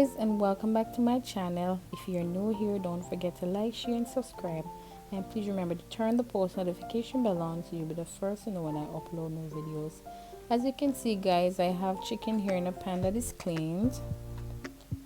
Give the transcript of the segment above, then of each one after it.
guys, and welcome back to my channel. If you're new here, don't forget to like, share and subscribe, and please remember to turn the post notification bell on so you'll be the first to know when I upload new videos. As you can see guys, I have chicken here in a pan that is cleaned,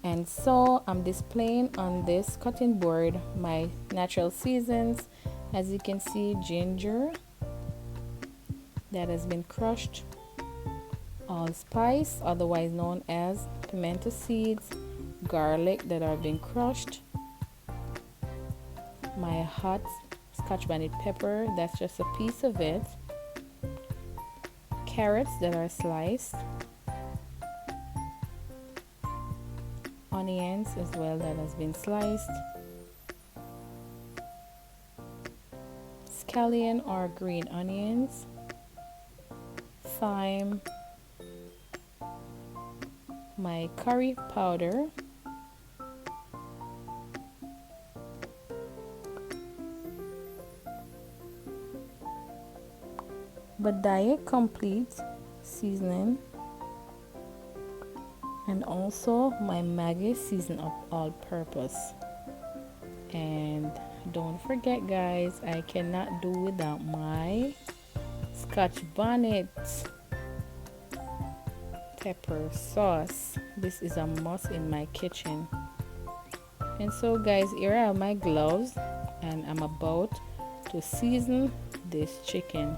and so I'm displaying on this cutting board my natural seasons. As you can see, ginger that has been crushed, allspice otherwise known as pimento seeds, garlic that are being crushed, my hot scotch bonnet pepper, that's just a piece of it, carrots that are sliced, onions as well that has been sliced, scallion or green onions, thyme, my curry powder, Badaya complete seasoning, and also my Maggi season of all purpose. And don't forget guys, I cannot do without my scotch bonnet pepper sauce. This is a must in my kitchen. And so guys, here are my gloves, and I'm about to season this chicken.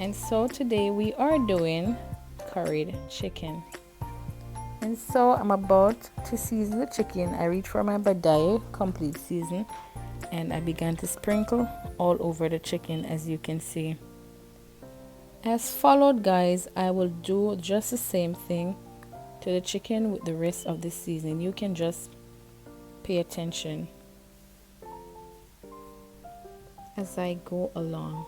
And so today we are doing curried chicken. And so I'm about to season the chicken. I reached for my Badaya complete season and I began to sprinkle all over the chicken, as you can see. As followed guys, I will do just the same thing to the chicken with the rest of the seasoning. You can just pay attention as I go along.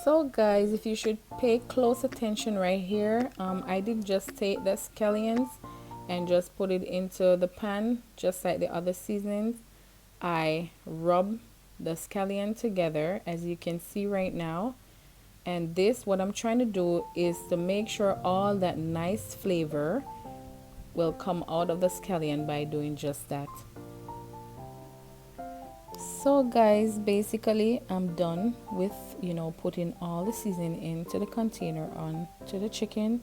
So guys, if you should pay close attention right here, I did just take the scallions and just put it into the pan just like the other seasonings. I rub the scallion together, as you can see right now, and this, what I'm trying to do is to make sure all that nice flavor will come out of the scallion by doing just that. So guys, basically I'm done with putting all the seasoning into the container onto the chicken.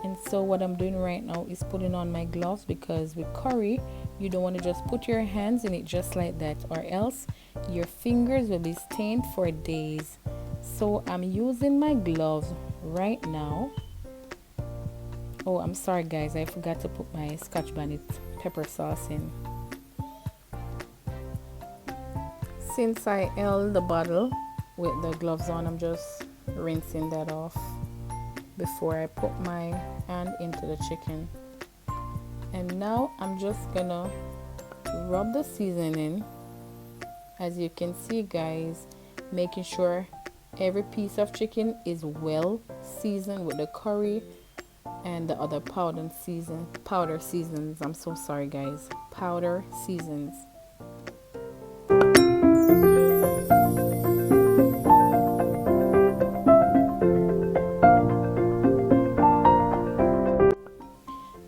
And so what I'm doing right now is putting on my gloves, because with curry you don't want to just put your hands in it just like that, or else your fingers will be stained for days. So I'm using my gloves right now. Oh, I'm sorry guys, I forgot to put my scotch bonnet pepper sauce in. Since I held the bottle with the gloves on, I'm just rinsing that off before I put my hand into the chicken. And now I'm just gonna rub the seasoning, as you can see guys, making sure every piece of chicken is well seasoned with the curry and the other powder seasons. I'm so sorry guys, powder seasons.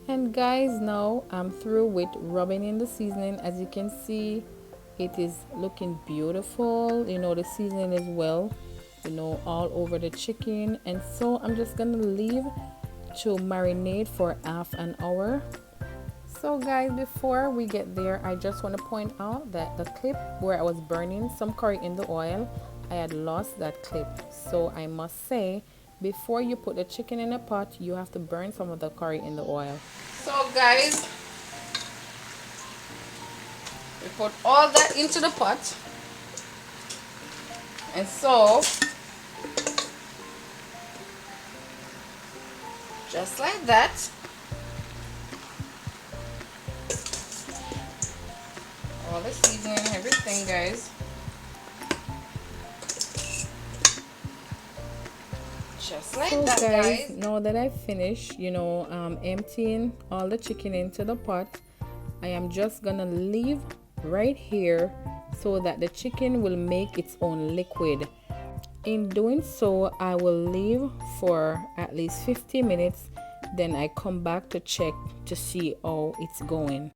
And guys, now I'm through with rubbing in the seasoning. As you can see, It is looking beautiful. You know, the seasoning is well, you know, all over the chicken. And so I'm just gonna leave to marinate for half an hour. So guys, before we get there, I just want to point out that the clip where I was burning some curry in the oil, I had lost that clip. So I must say, before you put the chicken in a pot, you have to burn some of the curry in the oil. So guys, we put all that into the pot. And so, just like that. All the seasoning and everything, guys. Just like that, guys. Now that I've finished, you know, emptying all the chicken into the pot, I am just gonna leave right here so that the chicken will make its own liquid. In doing so, I will leave for at least 50 minutes. Then I come back to check to see how it's going.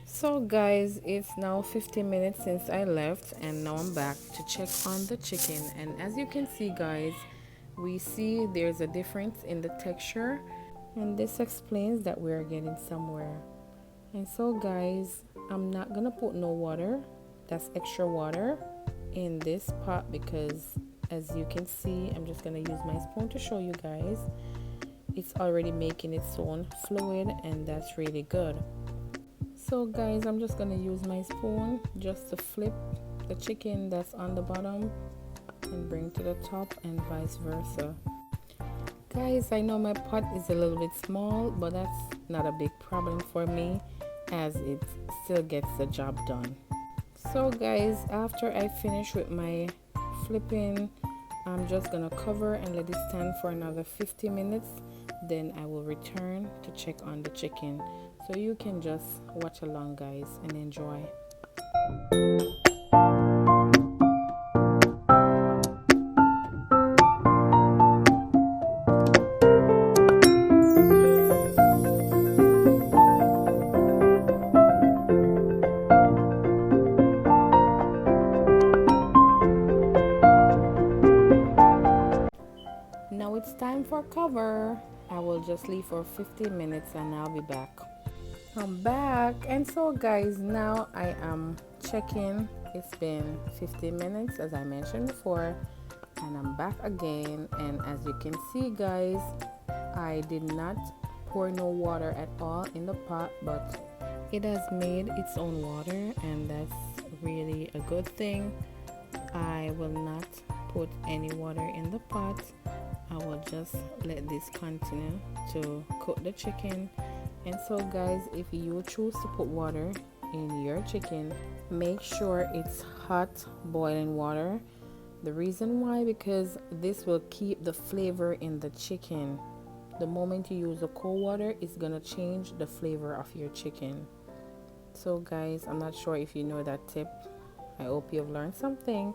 So guys, it's now 15 minutes since I left, and now I'm back to check on the chicken. And as you can see, guys, we see there's a difference in the texture, and this explains that we're getting somewhere. And so guys, I'm not gonna put no water, that's extra water, in this pot, because as you can see, I'm just gonna use my spoon to show you guys, it's already making its own fluid, and that's really good. So guys, I'm just gonna use my spoon just to flip the chicken that's on the bottom and bring to the top, and vice versa. Guys, I know my pot is a little bit small, but that's not a big problem for me, as it still gets the job done. So guys, after I finish with my flipping, I'm just gonna cover and let it stand for another 50 minutes. Then I will return to check on the chicken. So you can just watch along, guys, and enjoy. Now it's time for cover. I will just leave for 15 minutes and I'll be back. I'm back, and so guys, now I am checking. It's been 15 minutes as I mentioned before, and I'm back again. And as you can see, guys, I did not pour no water at all in the pot, but it has made its own water, and that's really a good thing. I will not put any water in the pot. I will just let this continue to cook the chicken. And so guys, if you choose to put water in your chicken, make sure it's hot boiling water. The reason why, because this will keep the flavor in the chicken. The moment you use the cold water, it's gonna change the flavor of your chicken. So guys, I'm not sure if you know that tip. I hope you've learned something.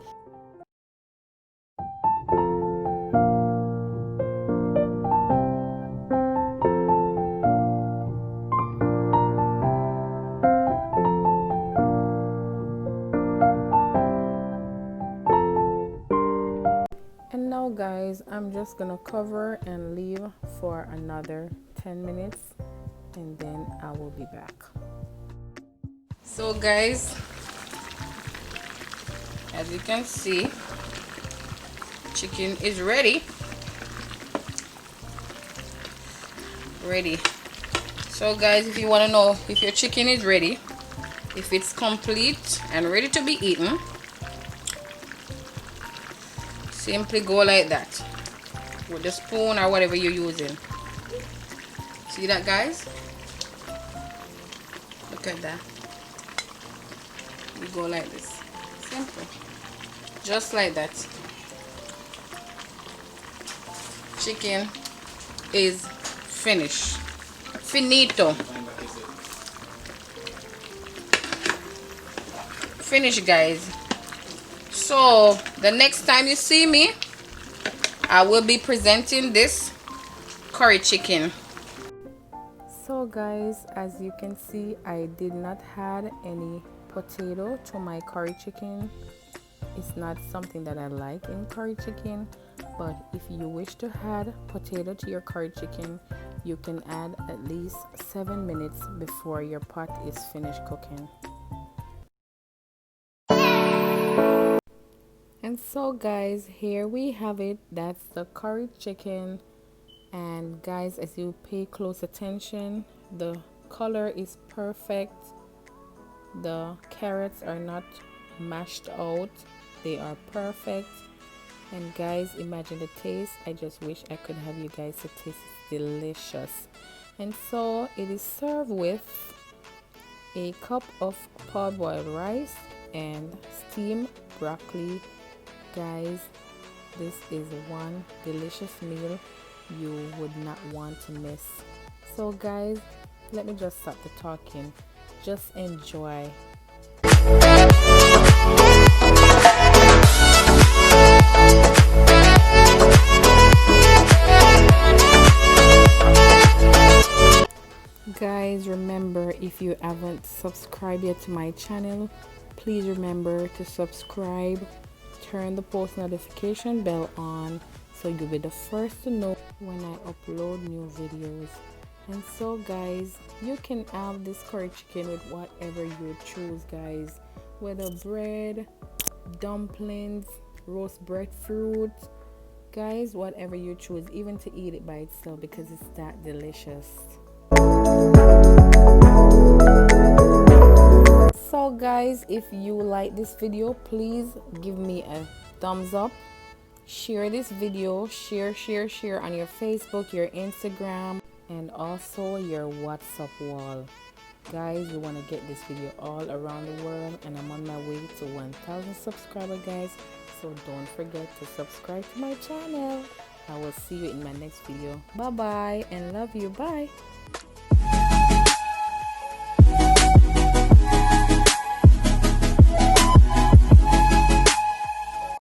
And now guys, I'm just gonna cover and leave for another 10 minutes, and then I will be back. So guys, as you can see, chicken is ready. So guys, if you want to know if your chicken is ready, if it's complete and ready to be eaten, simply go like that with the spoon or whatever you're using. See that, guys? Look at that. You go like this. Simple. Just like that. Chicken is finished. Finito. Finished, guys. So the next time you see me, I will be presenting this curry chicken. So guys, as you can see, I did not add any potato to my curry chicken. It's not something that I like in curry chicken, but if you wish to add potato to your curry chicken, you can add at least 7 minutes before your pot is finished cooking. And so guys, here we have it. That's the curried chicken. And guys, as you pay close attention, the color is perfect. The carrots are not mashed out, they are perfect. And guys, imagine the taste. I just wish I could have you guys to taste. It's delicious. And so it is served with a cup of parboiled rice and steamed broccoli. Guys, this is one delicious meal you would not want to miss. So guys, let me just stop the talking. Just enjoy. Guys, remember, if you haven't subscribed yet to my channel, please remember to subscribe, turn the post notification bell on so you'll be the first to know when I upload new videos. And so guys, you can have this curry chicken with whatever you choose guys, whether bread, dumplings, roast breadfruit, guys, whatever you choose, even to eat it by itself because it's that delicious. So guys, if you like this video, please give me a thumbs up, share this video, share on your Facebook, your Instagram, and also your WhatsApp wall. Guys, we want to get this video all around the world, and I'm on my way to 1,000 subscribers guys, so don't forget to subscribe to my channel. I will see you in my next video. Bye bye and love you. Bye.